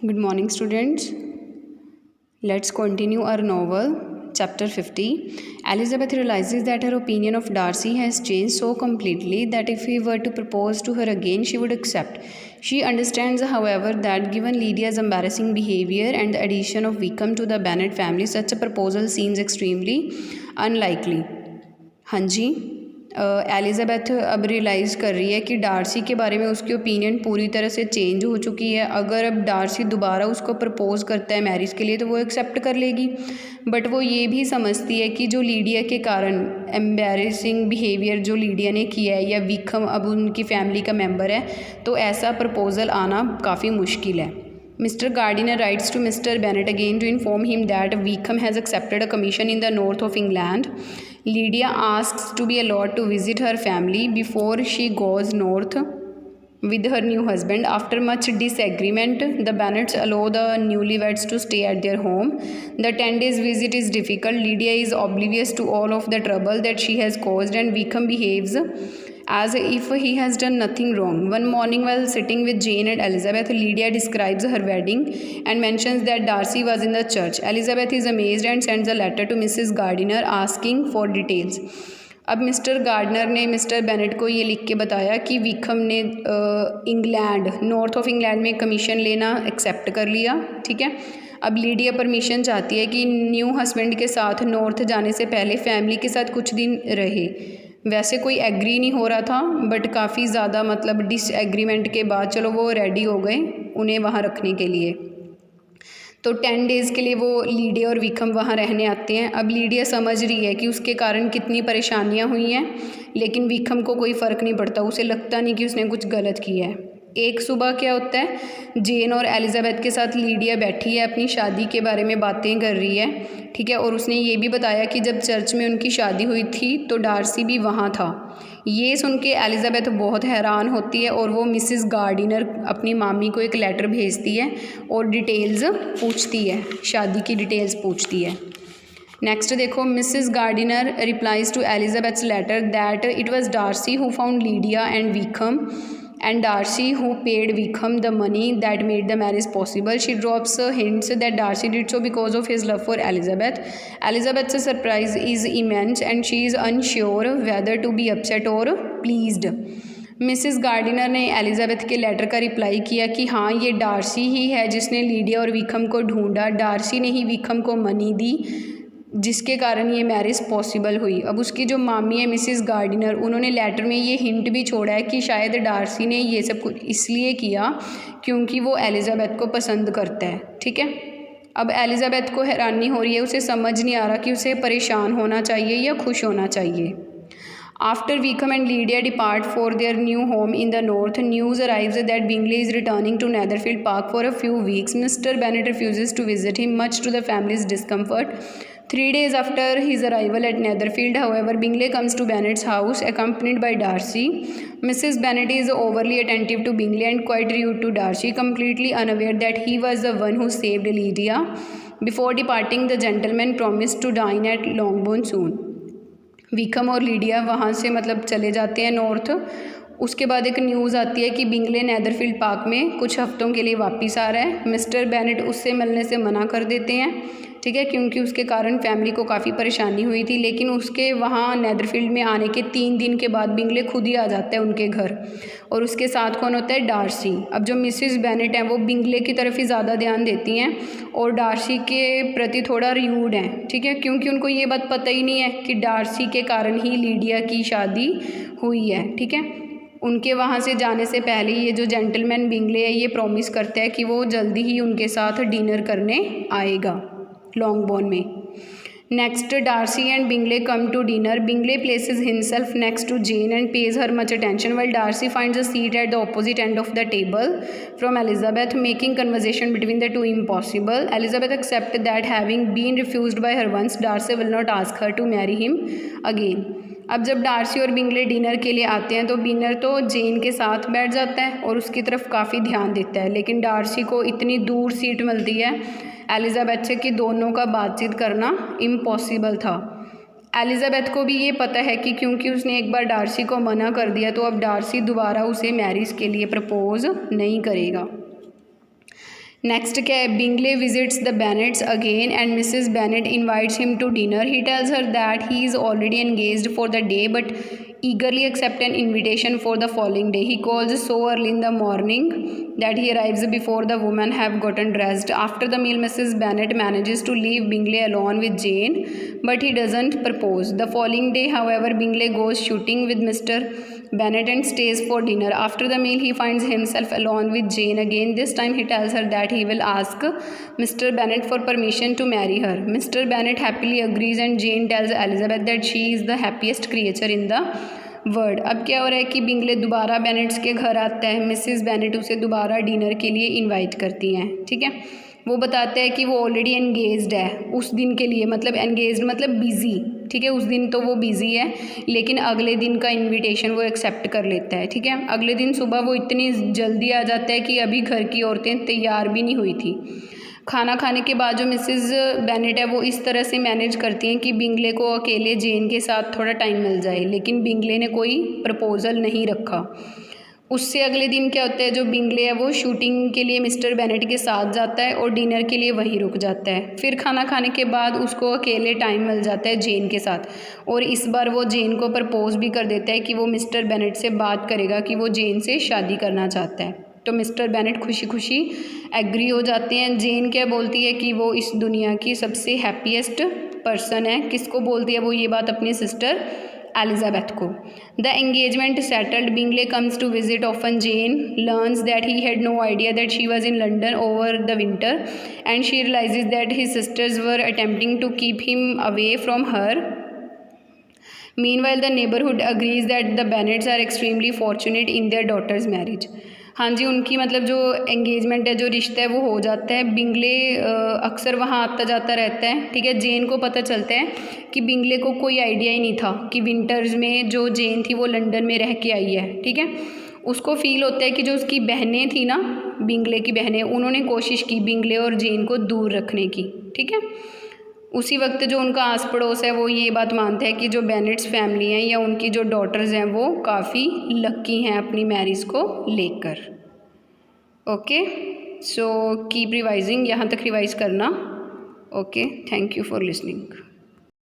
Good morning, students. Let's continue our novel, chapter 50. Elizabeth realizes that her opinion of Darcy has changed so completely that if he were to propose to her again, she would accept. She understands, however, that given Lydia's embarrassing behavior and the addition of Wickham to the Bennet family, such a proposal seems extremely unlikely. हाँ जी, Elizabeth अब realise कर रही है कि Darcy के बारे में उसकी ओपिनियन पूरी तरह से चेंज हो चुकी है। अगर अब डार्सी दोबारा उसको प्रपोज़ करता है मैरिज के लिए तो वो एक्सेप्ट कर लेगी, बट वो ये भी समझती है कि जो लीडिया के कारण एम्बैरेसिंग बिहेवियर जो लीडिया ने किया है या विक्रम अब उनकी फैमिली का मेंबर है, तो ऐसा प्रपोज़ल आना काफ़ी मुश्किल है। Mr. Gardiner writes to Mr. Bennet again to inform him that Wickham has accepted a commission in the north of England. Lydia asks to be allowed to visit her family before she goes north with her new husband. After much disagreement, the Bennets allow the newlyweds to stay at their home. The 10 days visit is difficult. Lydia is oblivious to all of the trouble that she has caused, and Wickham behaves as if he has done nothing wrong. One morning while sitting with Jane and Elizabeth, Lydia describes her wedding and mentions that Darcy was in the church. Elizabeth is amazed and sends a letter to Mrs. Gardiner asking for details. अब mister gardener ने mister Bennett को ये लिख के बताया कि विक्रम ने England north of England में कमीशन लेना एक्सेप्ट कर लिया। ठीक है, अब लीडिया परमिशन चाहती है कि न्यू हस्बैंड के साथ नॉर्थ जाने से पहले फैमिली के साथ कुछ दिन रहे। वैसे कोई एग्री नहीं हो रहा था, बट काफ़ी ज़्यादा मतलब डिसएग्रीमेंट के बाद चलो वो रेडी हो गए उन्हें वहाँ रखने के लिए। तो 10 डेज़ के लिए वो लीडिया और विक्रम वहाँ रहने आते हैं। अब लीडिया समझ रही है कि उसके कारण कितनी परेशानियाँ हुई हैं, लेकिन विक्रम को कोई फ़र्क नहीं पड़ता, उसे लगता नहीं कि उसने कुछ गलत किया है। एक सुबह क्या होता है, जेन और एलिज़ाबेथ के साथ लीडिया बैठी है, अपनी शादी के बारे में बातें कर रही है। ठीक है, और उसने ये भी बताया कि जब चर्च में उनकी शादी हुई थी तो डार्सी भी वहाँ था। ये सुन के एलिज़ाबेथ बहुत हैरान होती है और वो मिसेस गार्डिनर अपनी मामी को एक लेटर भेजती है और डिटेल्स पूछती है, शादी की डिटेल्स पूछती है। नेक्स्ट देखो, Mrs Gardiner replies to Elizabeth's letter that it was Darcy who found Lydia and Wickham and Darcy who paid Wickham the money that made the marriage possible. She drops hints that Darcy did so because of his love for Elizabeth. Elizabeth's surprise is immense and she is unsure whether to be upset or pleased. Mrs Gardiner ने Elizabeth के letter का reply किया कि हाँ, ये Darcy ही है जिसने Lydia और विक्रम को ढूंढा, डार्सी ने ही विक्रम को मनी दी जिसके कारण ये मैरिज पॉसिबल हुई। अब उसकी जो मामी है मिसिस गार्डिनर, उन्होंने लेटर में ये हिंट भी छोड़ा है कि शायद डार्सी ने ये सब कुछ इसलिए किया क्योंकि वो एलिज़ाबेथ को पसंद करता है। ठीक है, अब एलिज़ाबेथ को हैरानी हो रही है, उसे समझ नहीं आ रहा कि उसे परेशान होना चाहिए या खुश होना चाहिए। After Wickham and Lydia depart for their new home in the north, news arrives that Bingley is returning to Netherfield Park for a few weeks. Mr. Bennet refuses to visit him, much to the family's discomfort. 3 days after his arrival at Netherfield, however, Bingley comes to Bennet's house accompanied by Darcy. Mrs. Bennet is overly attentive to Bingley and quite rude to Darcy, completely unaware that he was the one who saved Lydia. Before departing, the gentleman promised to dine at Longbourn soon. Vikram और Lydia वहाँ से मतलब चले जाते हैं north. उसके बाद एक न्यूज़ आती है कि बिंगले नेदरफील्ड पार्क में कुछ हफ्तों के लिए वापस आ रहा है। मिस्टर बेनेट उससे मिलने से मना कर देते हैं। ठीक है, क्योंकि उसके कारण फैमिली को काफ़ी परेशानी हुई थी, लेकिन उसके वहाँ नेदरफील्ड में आने के 3 दिन के बाद बिंगले खुद ही आ जाता है उनके घर, और उसके साथ कौन होता है, डार्सी। अब जो मिसिस बेनेट हैं वो बिंगले की तरफ ही ज़्यादा ध्यान देती हैं और डार्सी के प्रति थोड़ा र्यूड हैं। ठीक है, क्योंकि उनको ये बात पता ही नहीं है कि डार्सी के कारण ही लीडिया की शादी हुई है। ठीक है, उनके वहाँ से जाने से पहले ये जो जेंटलमैन बिंगले है ये प्रॉमिस करता है कि वो जल्दी ही उनके साथ डिनर करने आएगा लॉन्गबोर्न में। Next, Darcy and Bingley come to dinner. Bingley places himself next to Jane and pays her much attention, while Darcy finds a seat at the opposite end of the table from Elizabeth, making conversation between the two impossible. Elizabeth accepts that having been refused by her once, Darcy will not ask her to marry him again. अब जब Darcy और Bingley dinner के लिए आते हैं तो winner तो जेन के साथ बैठ जाता है और उसकी तरफ काफ़ी ध्यान देता है, लेकिन डार्सी को इतनी दूर सीट मिलती है एलिज़ाबेथ से कि दोनों का बातचीत करना इम्पॉसिबल था। एलिज़ाबेथ को भी ये पता है कि क्योंकि उसने एक बार डार्सी को मना कर दिया तो अब डार्सी दोबारा उसे मैरिज के लिए प्रपोज नहीं करेगा। नेक्स्ट क्या है, Bingley visits the Bennets again and Mrs Bennet invites him to dinner. He tells her that he is already engaged for the day but eagerly accept an invitation for the following day. He calls so early in the morning that he arrives before the women have gotten dressed. After the meal, Mrs. Bennet manages to leave Bingley alone with Jane, but he doesn't propose. The following day, however, Bingley goes shooting with Mr. Bennet and stays for dinner. After the meal, he finds himself alone with Jane again. This time, he tells her that he will ask Mr. Bennet for permission to marry her. Mr. Bennet happily agrees and Jane tells Elizabeth that she is the happiest creature in the word. अब क्या हो रहा है कि Bingley दोबारा बेनेट्स के घर आता है. मिसेस बेनेट उसे दोबारा डिनर के लिए इनवाइट करती हैं. ठीक है, वो बताते हैं कि वो ऑलरेडी एंगेज्ड है उस दिन के लिए, मतलब एंगेज्ड मतलब बिज़ी. ठीक है, उस दिन तो वो बिज़ी है, लेकिन अगले दिन का इनविटेशन वो एक्सेप्ट कर लेता है. ठीक है, अगले दिन सुबह वो इतनी जल्दी आ जाता है कि अभी घर की औरतें तैयार भी नहीं हुई थी. खाना खाने के बाद जो मिसेस बेनेट है वो इस तरह से मैनेज करती हैं कि बिंगले को अकेले जेन के साथ थोड़ा टाइम मिल जाए, लेकिन बिंगले ने कोई प्रपोज़ल नहीं रखा. उससे अगले दिन क्या होता है, जो बिंगले है वो शूटिंग के लिए मिस्टर बेनेट के साथ जाता है और डिनर के लिए वहीं रुक जाता है. फिर खाना खाने के बाद उसको अकेले टाइम मिल जाता है जेन के साथ, और इस बार वो जेन को प्रपोज़ भी कर देता है कि वो मिस्टर बेनेट से बात करेगा कि वो जेन से शादी करना चाहता है. तो मिस्टर बेनेट खुशी खुशी एग्री हो जाते हैं. जेन क्या बोलती है कि वो इस दुनिया की सबसे हैप्पीएस्ट पर्सन है. किसको बोलती है वो ये बात? अपनी सिस्टर एलिजाबेथ को. The engagement settled. Bingley comes to visit often. Jane learns that he had no idea that she was in London over the winter and she realizes that his sisters were attempting to keep him away from her. Meanwhile, the neighborhood agrees that the Bennets are extremely fortunate in their daughter's marriage. हाँ जी, उनकी मतलब जो engagement है, जो रिश्ता है वो हो जाता है. बिंगले अक्सर वहाँ आता जाता रहता है. ठीक है, जेन को पता चलता है कि बिंगले को कोई आइडिया ही नहीं था कि विंटर्स में जो जेन थी वो लंदन में रह के आई है. ठीक है, उसको फील होता है कि जो उसकी बहनें थी ना, बिंगले की बहनें, उन्होंने कोशिश की बिंगले और जेन को दूर रखने की. ठीक है, उसी वक्त जो उनका आस पड़ोस है वो ये बात मानता है कि जो बेनेट्स फैमिली हैं या उनकी जो डॉटर्स हैं वो काफ़ी लकी हैं अपनी मैरिज को लेकर. ओके, सो कीप रिवाइजिंग, यहाँ तक रिवाइज करना. Okay, thank you for listening.